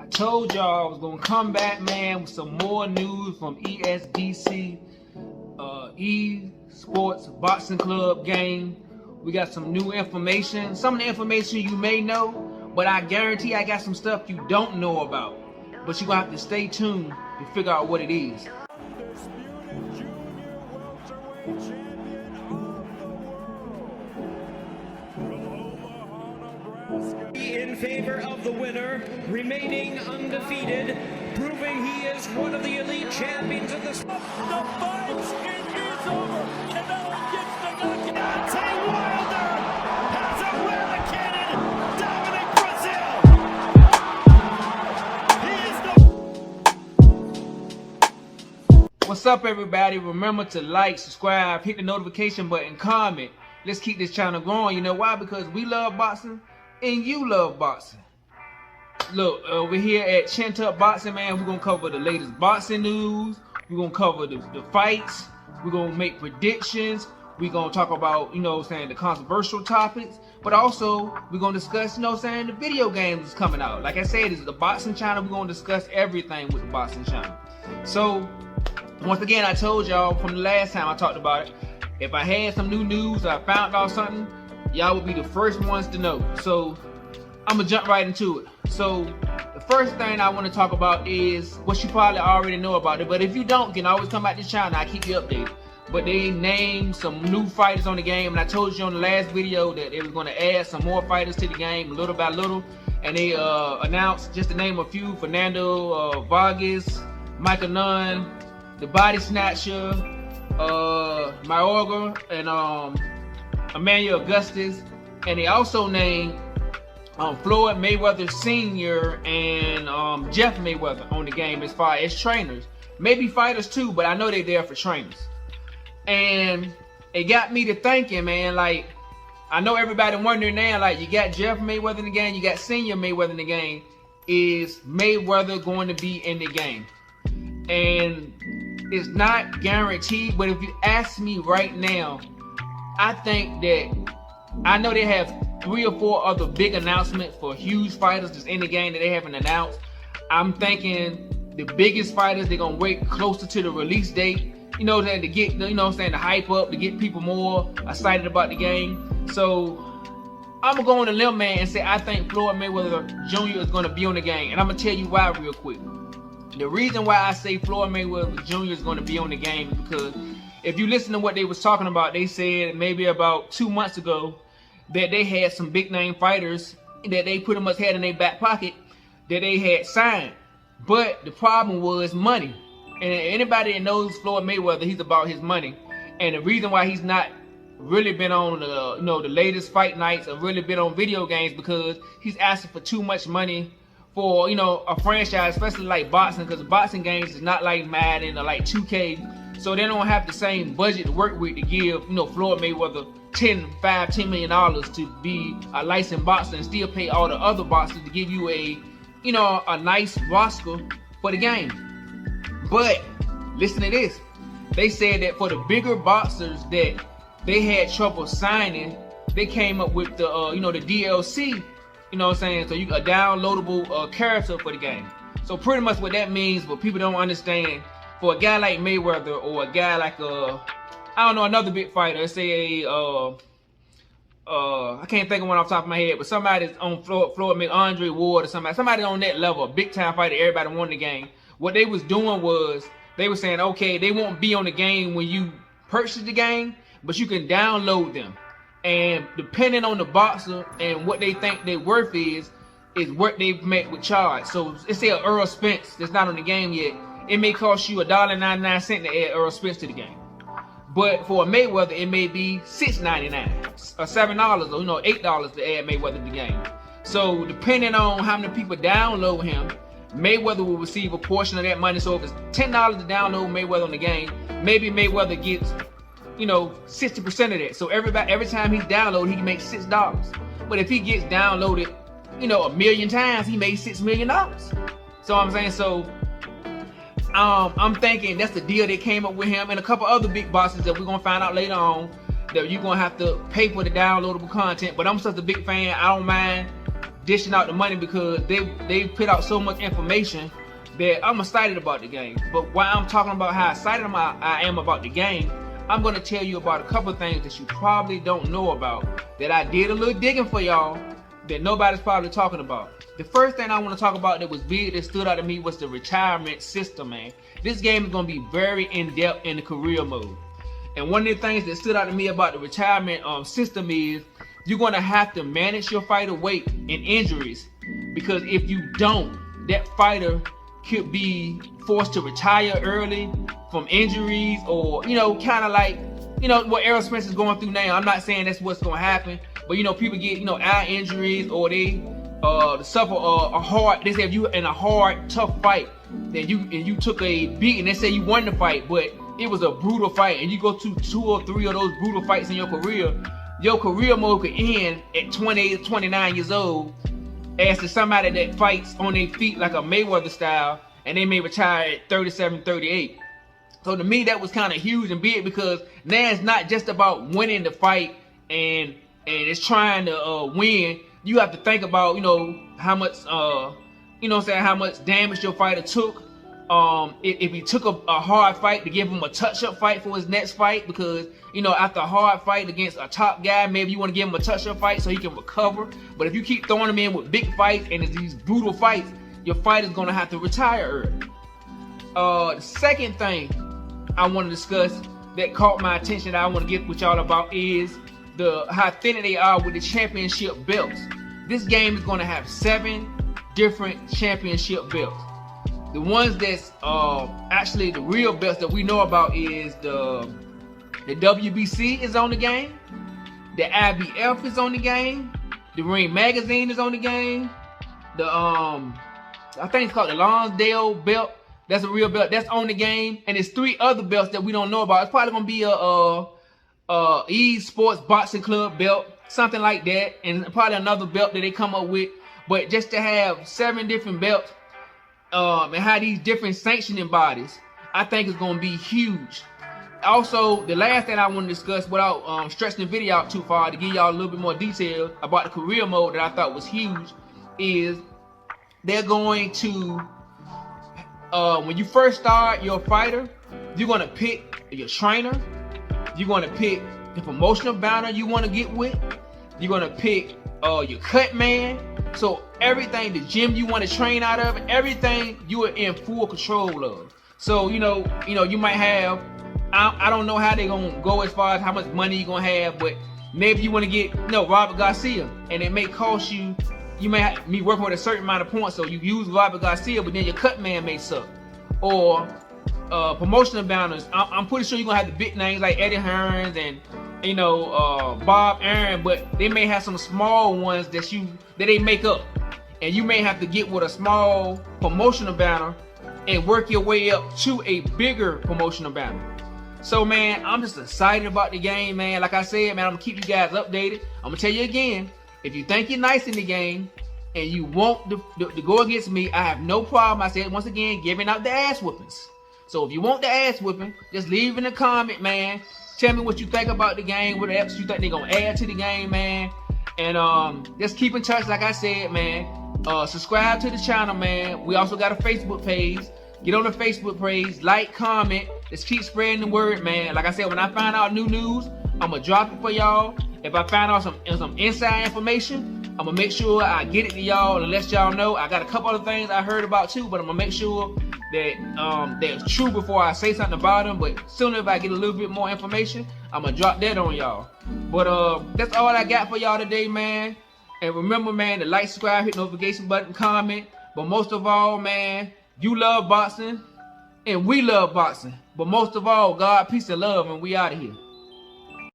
I told y'all I was gonna come back, man, with some more news from Esbc, Sports Boxing Club game. We got some new information. Some of the information you may know, but I guarantee I got some stuff you don't know about. But you're gonna have to stay tuned to figure out what it is. In favor of the winner, remaining undefeated, proving he is one of the elite champions of the sport. The fight is over. Canelo gets the knockout. Mayweather has eradicated Dominic Brazil. He is the... What's up, everybody? Remember to like, subscribe, hit the notification button, comment. Let's keep this channel going. You know why? Because we love boxing and you love boxing. Look, over here at Chin Up Boxing, man, we're gonna cover the latest boxing news. We're gonna cover the fights. We're gonna make predictions. We're gonna talk about, you know what I'm saying, the controversial topics. But also, we're gonna discuss, you know what I'm saying, the video games that's coming out. Like I said, this is the boxing channel. We're gonna discuss everything with the boxing channel. So, once again, I told y'all from the last time I talked about it, if I had some new news or I found out something, y'all would be the first ones to know. So I'm gonna jump right into it. So the first thing I want to talk about is what you probably already know about it, but if you don't, you can always come back to this channel. I keep you updated. But they named some new fighters on the game, and I told you on the last video that they were going to add some more fighters to the game little by little, and they announced, just to name a few, Fernando Vargas, Michael Nunn, the Body Snatcher, Mayorga, and Emmanuel Augustus, and they also named Floyd Mayweather Jr. and Jeff Mayweather on the game as far as trainers. Maybe fighters too, but I know they're there for trainers. And it got me to thinking, man, like, I know everybody wondering now, like, you got Jeff Mayweather in the game, you got Senior Mayweather in the game. Is Mayweather going to be in the game? And it's not guaranteed, but if you ask me right now, I think that, I know they have 3 or 4 other big announcements for huge fighters that's in the game that they haven't announced. I'm thinking the biggest fighters, they're gonna wait closer to the release date, you know, to get, you know what I'm saying, to hype up, to get people more excited about the game. So I'm gonna go on a limb, man, and say I think Floyd Mayweather Jr. is gonna be on the game, and I'm gonna tell you why real quick. The reason why I say Floyd Mayweather Jr. is gonna be on the game is because if you listen to what they was talking about, they said maybe about 2 months ago that they had some big name fighters that they pretty much had in their back pocket that they had signed. But the problem was money. And anybody that knows Floyd Mayweather, he's about his money. And the reason why he's not really been on the, you know, the latest fight nights or really been on video games, because he's asking for too much money for, you know, a franchise, especially like boxing, because boxing games is not like Madden or like 2K. So they don't have the same budget to work with to give, you know, Floyd Mayweather $10 million to be a licensed boxer and still pay all the other boxers to give you a, you know, a nice roster for the game. But listen to this. They said that for the bigger boxers that they had trouble signing, they came up with the, you know, the DLC, you know what I'm saying? So you a downloadable character for the game. So pretty much what that means, but people don't understand, for a guy like Mayweather or a guy like I don't know, another big fighter, let's say I can't think of one off the top of my head, but somebody's on Floyd Andre Ward or somebody on that level, a big time fighter, everybody won the game. What they was doing was they were saying, okay, they won't be on the game when you purchase the game, but you can download them. And depending on the boxer and what they think their worth is what they've met with charge. So let's say Earl Spence that's not on the game yet, it may cost you $1.99 to add Earl Spence to the game. But for a Mayweather, it may be $6.99 or $7 or, you know, $8 to add Mayweather to the game. So depending on how many people download him, Mayweather will receive a portion of that money. So if it's $10 to download Mayweather on the game, maybe Mayweather gets, you know, 60% of that. So every time he's downloaded, he makes $6. But if he gets downloaded, you know, 1 million times, he made $6 million. So I'm saying, so I'm thinking that's the deal they came up with him and a couple other big bosses that we're gonna find out later on that you're gonna have to pay for the downloadable content. But I'm such a big fan, I don't mind dishing out the money because they put out so much information that I'm excited about the game. But while I'm talking about how excited I am about the game, I'm going to tell you about a couple of things that you probably don't know about that I did a little digging for y'all that nobody's probably talking about. The first thing I want to talk about that was big, that stood out to me, was the retirement system, man. This game is going to be very in-depth in the career mode. And one of the things that stood out to me about the retirement system is you're going to have to manage your fighter weight and injuries, because if you don't, that fighter could be forced to retire early from injuries, or, you know, kind of like, you know, what Errol Spence is going through now. I'm not saying that's what's going to happen, but, you know, people get, you know, eye injuries, or they suffer a hard, they say if you in a hard, tough fight, then you took a beating, they say you won the fight, but it was a brutal fight, and you go to 2 or 3 of those brutal fights in your career mode could end at 28 or 29 years old, as to somebody that fights on their feet like a Mayweather style, and they may retire at 37, 38. So to me, that was kind of huge and big, because now it's not just about winning the fight and it's trying to win. You have to think about, you know, how much, you know what I'm saying, how much damage your fighter took. If he took a hard fight, to give him a touch-up fight for his next fight, because, you know, after a hard fight against a top guy, maybe you want to give him a touch-up fight so he can recover. But if you keep throwing him in with big fights and it's these brutal fights, your fighter's going to have to retire early. The second thing I want to discuss that caught my attention that I want to get with y'all about is how thin they are with the championship belts. This game is going to have 7 different championship belts. The ones that's actually the real belts that we know about is the WBC is on the game, the IBF is on the game, the Ring Magazine is on the game, the I think it's called the Lonsdale belt. That's a real belt. That's on the game, and there's 3 other belts that we don't know about. It's probably gonna be a eSports Boxing Club belt, something like that, and probably another belt that they come up with. But just to have 7 different belts, and how these different sanctioning bodies, I think is going to be huge. Also, the last thing I want to discuss, without stretching the video out too far, to give y'all a little bit more detail about the career mode that I thought was huge, is they're going to, when you first start your fighter, you're going to pick your trainer, you're going to pick the promotional banner you want to get with, you're going to pick your cut man. So everything, the gym you want to train out of, everything you are in full control of. So you know, you might have, I don't know how they're gonna go as far as how much money you're gonna have, but maybe you want to get, Robert Garcia, and it may cost you. You may have me working with a certain amount of points, so you use Robert Garcia, but then your cut man may suck. Or promotional banners. I'm pretty sure you're gonna have the big names like Eddie Hearns and Bob Aaron, but they may have some small ones that they make up, and you may have to get with a small promotional banner and work your way up to a bigger promotional banner. So man, I'm just excited about the game, man. Like I said, man, I'm gonna keep you guys updated. I'm gonna tell you again, if you think you're nice in the game and you want to go against me, I have no problem, I said once again, giving out the ass whoopings. So if you want the ass whooping, just leave in a comment, man. Tell me what you think about the game, what else you think they're gonna add to the game, man. And just keep in touch, like I said, man. Subscribe to the channel, man. We also got a Facebook page. Get on the Facebook page, like, comment. Let's keep spreading the word, man. Like I said, when I find out new news, I'm gonna drop it for y'all. If I find out some inside information, I'm gonna make sure I get it to y'all and let y'all know. I got a couple other things I heard about too, but I'm gonna make sure that they're true before I say something about them. But sooner, if I get a little bit more information, I'm gonna drop that on y'all. But that's all I got for y'all today, man. And remember, man, to like, subscribe, hit notification button, comment. But most of all, man, you love boxing and we love boxing. But most of all, God, peace and love, and we out of here.